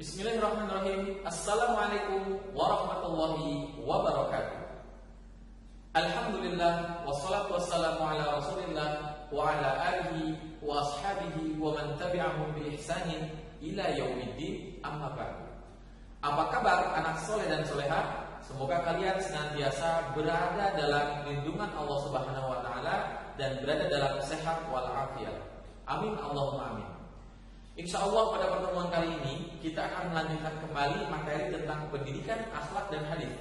Bismillahirrahmanirrahim. Assalamualaikum warahmatullahi wabarakatuh. Alhamdulillah wassalatu wassalamu ala Rasulillah wa ala alihi wa ashabihi wa man tabi'ahum bi ihsanin ila yaumiddin, amma ba'du. Apa kabar anak soleh dan soleha? Semoga kalian senantiasa berada dalam lindungan Allah Subhanahu wa taala dan berada dalam sehat wal afiat. Amin Allahumma amin. Insyaallah pada pertemuan kali ini kita akan melanjutkan kembali materi tentang pendidikan, akhlak dan hadis.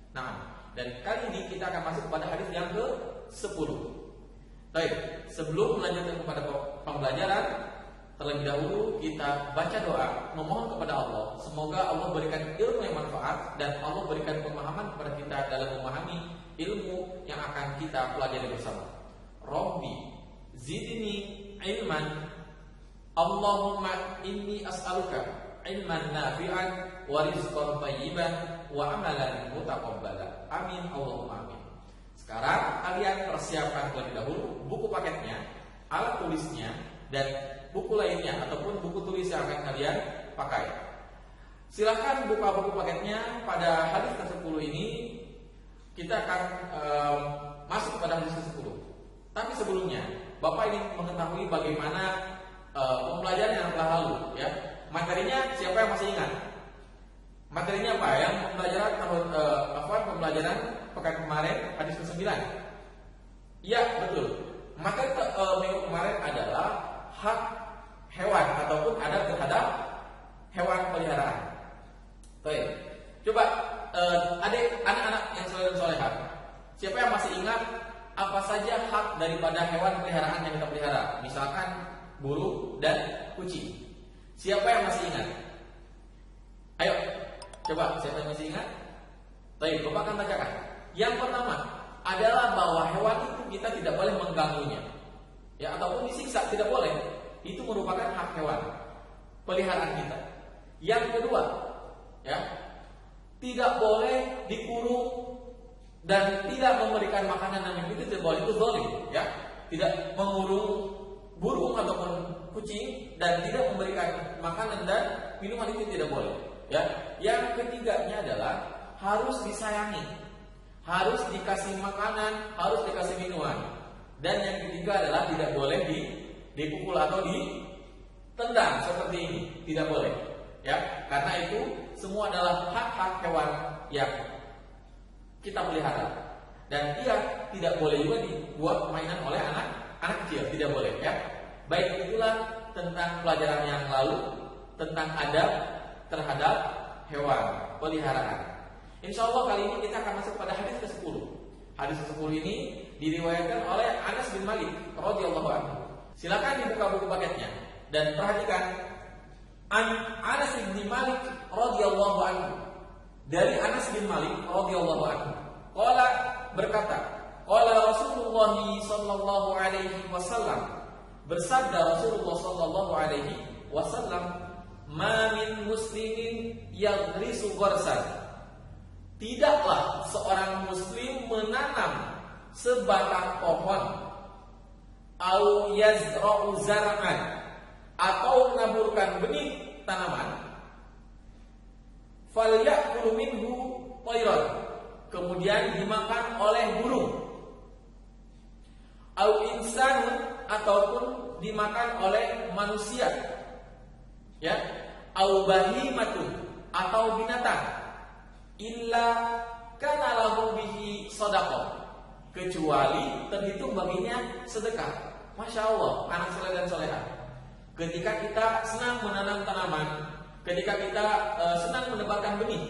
Nah, dan kali ini kita akan masuk pada hadis yang ke-10. Baik, sebelum melanjutkan kepada pembelajaran, terlebih dahulu kita baca doa memohon kepada Allah, semoga Allah berikan ilmu yang manfaat dan Allah berikan pemahaman kepada kita dalam memahami ilmu yang akan kita pelajari bersama. Rabbi zidni ilman, Allahumma inni as'aluka ilman nafi'an wa rizqan thayyiban wa amalan mutaqabbala. Amin Allahumma amin. Sekarang kalian persiapkan terlebih dahulu buku paketnya, alat tulisnya, dan buku lainnya ataupun buku tulis yang akan kalian pakai. Silahkan buka buku paketnya. Pada hadis ke-10 ini kita akan masuk pada hadis ke-10. Tapi sebelumnya Bapak ingin mengetahui bagaimana pembelajaran yang telah lalu, ya. Materinya siapa yang masih ingat? Materinya apa? Yang pembelajaran pekan kemarin hadis ke-9. Iya, betul. Materi minggu kemarin adalah hak hewan ataupun adab terhadap hewan peliharaan. Baik. Coba anak-anak yang soleh dan solehah, siapa yang masih ingat apa saja hak daripada hewan peliharaan yang kita pelihara? Misalkan burung dan kucing. Siapa yang masih ingat? Ayo, coba siapa yang masih ingat? Baik, Bapak akan bacakan. Yang pertama adalah bahwa hewan itu kita tidak boleh mengganggunya, ya, ataupun disiksa, tidak boleh. Itu merupakan hak hewan peliharaan kita. Yang kedua, ya, tidak boleh dikurung dan tidak memberikan makanan yang itu tidak boleh, itu zalim, ya. Tidak mengurung burung ataupun kucing dan tidak memberikan makanan dan minuman itu tidak boleh, ya. Yang ketiganya adalah harus disayangi, harus dikasih makanan, harus dikasih minuman. Dan yang ketiga adalah tidak boleh dipukul atau ditendang seperti ini, tidak boleh, ya. Karena itu semua adalah hak-hak hewan yang kita pelihara dan dia tidak boleh juga dibuat mainan oleh anak kecil, tidak boleh, ya. Baik, itulah tentang pelajaran yang lalu tentang adab terhadap hewan peliharaan. Insyaallah kali ini kita akan masuk pada hadis ke-10. Hadis ke-10 ini diriwayatkan oleh Anas bin Malik radhiyallahu anhu. Silakan dibuka buku paketnya dan perhatikan Anas bin Malik radhiyallahu anhu. Dari Anas bin Malik radhiyallahu anhu, qala berkata, qala Rasulullah sallallahu alaihi wasallam, bersabda Rasulullah sallallahu alaihi wasallam, ma min muslimin yaghrisu gharsan, tidaklah seorang muslim menanam sebatang pohon, au yazra'u zar'an, atau menaburkan benih tanaman, falyakulu minhu tayran, kemudian dimakan oleh burung, au insanun, ataupun dimakan oleh manusia, ya, au bahimatun, atau binatang, illa kana lahu bihi shadaqah, kecuali terhitung baginya sedekah. Masya Allah, anak soleh dan solehah, ketika kita senang menanam tanaman, ketika kita senang menebarkan benih,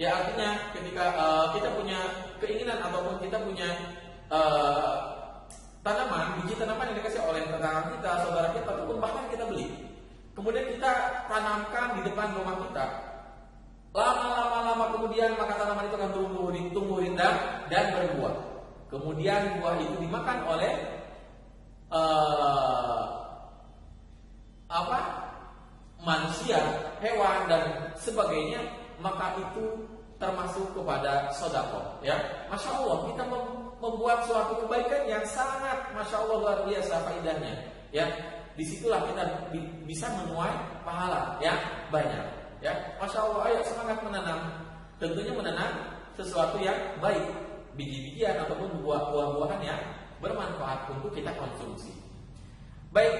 ya, artinya ketika kita punya keinginan ataupun kita punya tanaman, biji tanaman yang dikasih oleh tetangga kita, saudara kita, ataupun bahkan kita beli, kemudian kita tanamkan di depan rumah kita. Lama kemudian maka tanaman itu akan tumbuh rindang dan berbuah. Kemudian buah itu dimakan oleh manusia, hewan dan sebagainya, maka itu termasuk kepada sedekah, ya. Masya Allah, kita membuat suatu kebaikan yang sangat Masya Allah luar biasa faedahnya, ya. Disitulah kita bisa menuai pahala yang banyak, ya. Masya Allah, ayo semangat menanam. Tentunya menanam sesuatu yang baik, biji-bijian ataupun buah-buahan yang bermanfaat untuk kita konsumsi. Baik,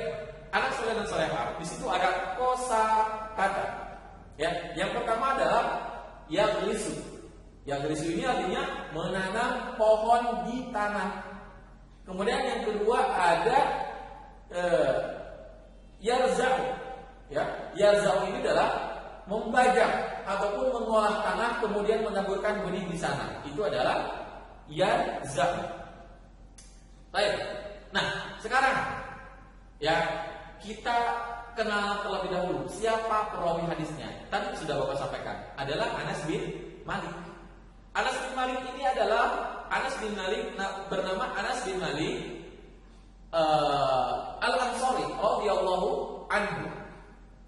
anak soleh dan solehah, di situ ada kosa kata. Ya, yang pertama adalah yaghrisu. Yaghrisu ini artinya menanam pohon di tanah. Kemudian yang kedua ada yarza'u. Ya, yarza'u ini adalah membajak ataupun mengolah tanah kemudian menaburkan benih di sana. Itu adalah yarza'u. Baik. Nah, sekarang ya kita kenal terlebih dahulu siapa perawi hadisnya. Tadi sudah Bapak sampaikan, adalah Anas bin Malik. Anas bin Malik ini adalah Anas bin Malik, bernama Anas bin Malik Al-Ansari radhiyallahu anhu.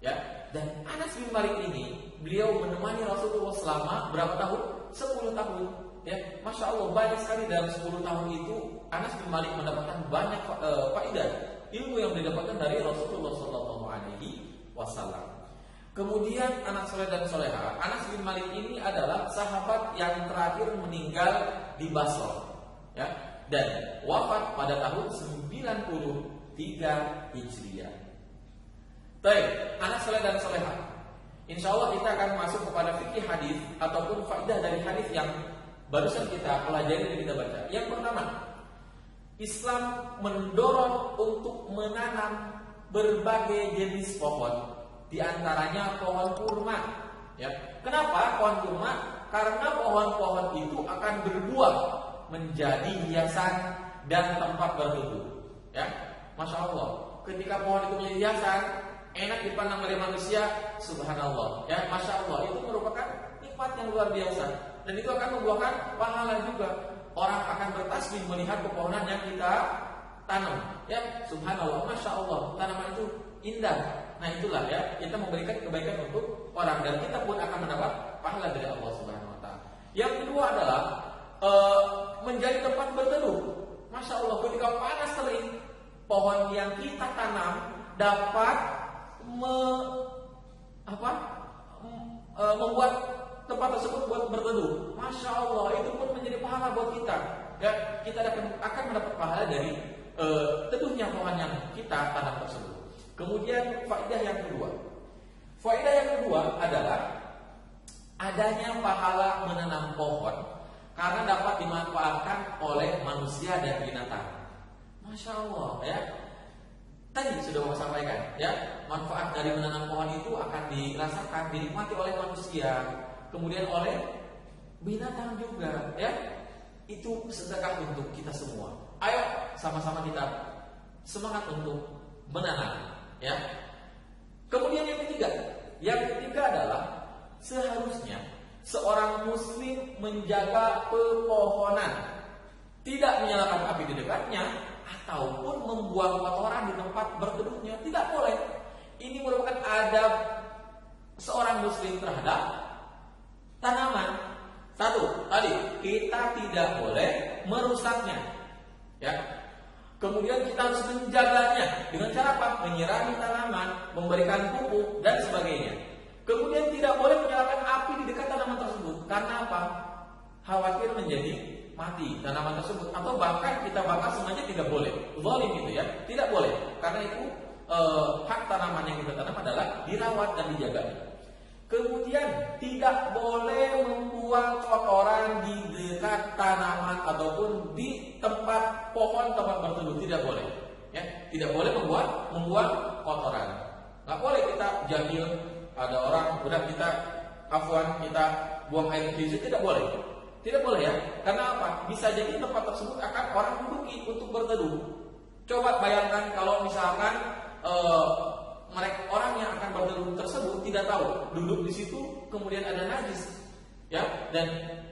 Ya, dan Anas bin Malik ini beliau menemani Rasulullah selama berapa tahun? 10 tahun. Ya, Masya Allah, banyak sekali dalam 10 tahun itu Anas bin Malik mendapatkan banyak faedah ilmu yang didapatkan dari Rasulullah Shallallahu Alaihi Wasallam. Kemudian anak soleh dan soleha, Anas bin Malik ini adalah sahabat yang terakhir meninggal di Basra, ya, dan wafat pada tahun 93 Hijriah. Baik, anak soleh dan soleha, insya Allah kita akan masuk kepada fikih hadis ataupun faedah dari hadis yang barusan kita pelajari dan kita baca. Yang pertama, Islam mendorong untuk menanam berbagai jenis pohon, di antaranya pohon kurma. Ya, kenapa pohon kurma? Karena pohon-pohon itu akan berbuah menjadi hiasan dan tempat berteduh. Ya, Masya Allah. Ketika pohon itu menjadi hiasan, enak dipandang oleh manusia, subhanallah. Ya, Masya Allah, itu merupakan nikmat yang luar biasa. Dan itu akan membuahkan pahala juga. Orang akan bertasbih melihat pepohonan yang kita tanam. Ya, subhanallah, Masya Allah, tanaman itu indah. Nah, itulah ya, kita memberikan kebaikan untuk orang dan kita pun akan mendapat pahala dari Allah Subhanahu wa taala. Yang kedua adalah menjadi tempat berteduh. Masya Allah, ketika panas terik, pohon yang kita tanam dapat membuat tempat tersebut buat berteduh. Masya Allah, itu pun menjadi pahala buat kita. Ya, kita akan mendapat pahala dari teduhnya pohon yang kita tanam tersebut. Kemudian faedah yang kedua adalah adanya pahala menanam pohon karena dapat dimanfaatkan oleh manusia dan binatang. Masya Allah, ya. Tadi sudah Bapak sampaikan, ya, manfaat dari menanam pohon itu akan dirasakan, dinikmati oleh manusia, kemudian oleh binatang juga, ya. Itu sedekah untuk kita semua. Ayo sama-sama kita semangat untuk menanam, ya. Kemudian yang ketiga adalah seharusnya seorang muslim menjaga pepohonan, tidak menyalakan api di dekatnya ataupun membuang kotoran di tempat berteduhnya, tidak boleh. Ini merupakan adab seorang muslim terhadap tanaman. Satu, tadi kita tidak boleh merusaknya, ya. Kemudian kita harus menjaganya dengan cara apa? Menyirami tanaman, memberikan pupuk dan sebagainya. Kemudian tidak boleh menyalakan api di dekat tanaman tersebut. Karena apa? Khawatir menjadi mati tanaman tersebut, atau bahkan kita bakar sengaja, tidak boleh. Zalim itu, ya, tidak boleh. Karena itu hak tanaman yang kita tanam adalah dirawat dan dijaga. Kemudian tidak boleh membuang kotoran di dekat tanaman ataupun di tempat pohon tempat berteduh, tidak boleh. Ya, tidak boleh membuang kotoran. Nggak boleh kita jahil, ada orang udah kita buang air ke situ, tidak boleh. Tidak boleh, ya. Karena apa? Bisa jadi tempat tersebut akan orang duduki untuk berteduh. Coba bayangkan kalau misalkan orang yang akan berteduh tersebut tidak tahu duduk di situ, kemudian ada najis, ya, dan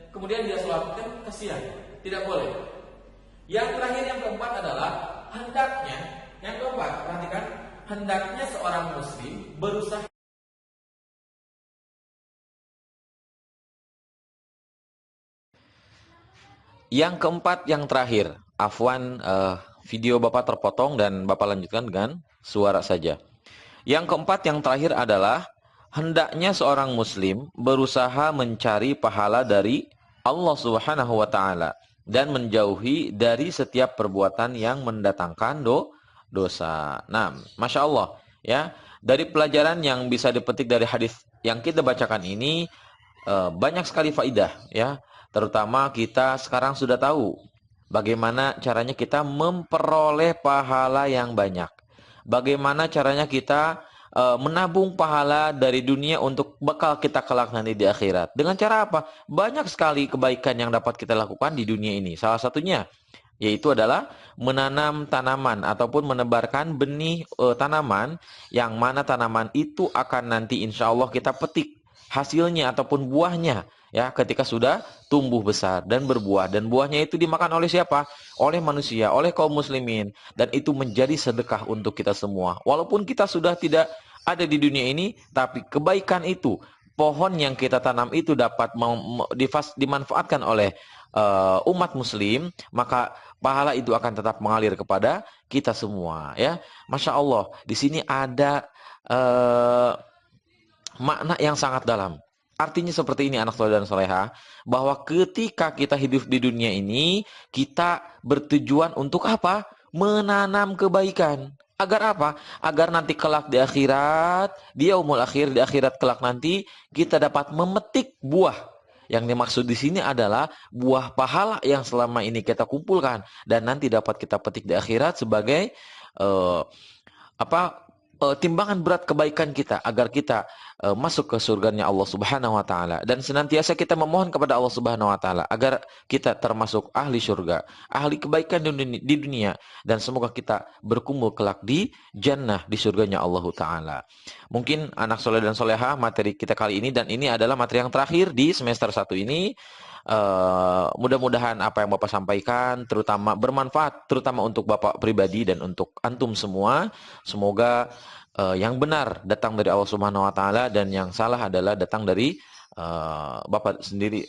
kemudian dia sholat, kan kasihan. Tidak boleh. Yang terakhir, yang keempat adalah perhatikan, hendaknya seorang muslim berusaha. Yang keempat, yang terakhir, afwan, video Bapak terpotong dan Bapak lanjutkan dengan suara saja. Yang keempat, yang terakhir adalah hendaknya seorang muslim berusaha mencari pahala dari Allah Subhanahu wa taala dan menjauhi dari setiap perbuatan yang mendatangkan dosa. Nah, Masya Allah ya, dari pelajaran yang bisa dipetik dari hadis yang kita bacakan ini banyak sekali faidah ya. Terutama kita sekarang sudah tahu bagaimana caranya kita memperoleh pahala yang banyak. Bagaimana caranya kita menabung pahala dari dunia untuk bekal kita kelak nanti di akhirat. Dengan cara apa? Banyak sekali kebaikan yang dapat kita lakukan di dunia ini. Salah satunya yaitu adalah menanam tanaman ataupun menebarkan benih tanaman, yang mana tanaman itu akan nanti insya Allah kita petik hasilnya ataupun buahnya ya ketika sudah tumbuh besar dan berbuah, dan buahnya itu dimakan oleh siapa? Oleh manusia, oleh kaum muslimin, dan itu menjadi sedekah untuk kita semua. Walaupun kita sudah tidak ada di dunia ini, tapi kebaikan itu, pohon yang kita tanam itu dapat dimanfaatkan oleh umat muslim, maka pahala itu akan tetap mengalir kepada kita semua ya. Masya Allah, di sini ada makna yang sangat dalam. Artinya seperti ini anak soleh dan soleha, bahwa ketika kita hidup di dunia ini, kita bertujuan untuk apa? Menanam kebaikan. Agar apa? Agar nanti kelak di akhirat, di yaumul akhir, di akhirat kelak nanti, kita dapat memetik buah. Yang dimaksud di sini adalah buah pahala yang selama ini kita kumpulkan, dan nanti dapat kita petik di akhirat sebagai timbangan berat kebaikan kita, agar kita masuk ke surganya Allah Subhanahu wa taala, dan senantiasa kita memohon kepada Allah Subhanahu wa taala agar kita termasuk ahli surga, ahli kebaikan di dunia, dan semoga kita berkumpul kelak di jannah, di surganya Allah taala. Mungkin anak soleh dan soleha, materi kita kali ini, dan ini adalah materi yang terakhir di semester 1 ini. Mudah-mudahan apa yang Bapak sampaikan terutama bermanfaat, terutama untuk Bapak pribadi dan untuk antum semua. Semoga yang benar datang dari Allah Subhanahu wa taala, dan yang salah adalah datang dari Bapak sendiri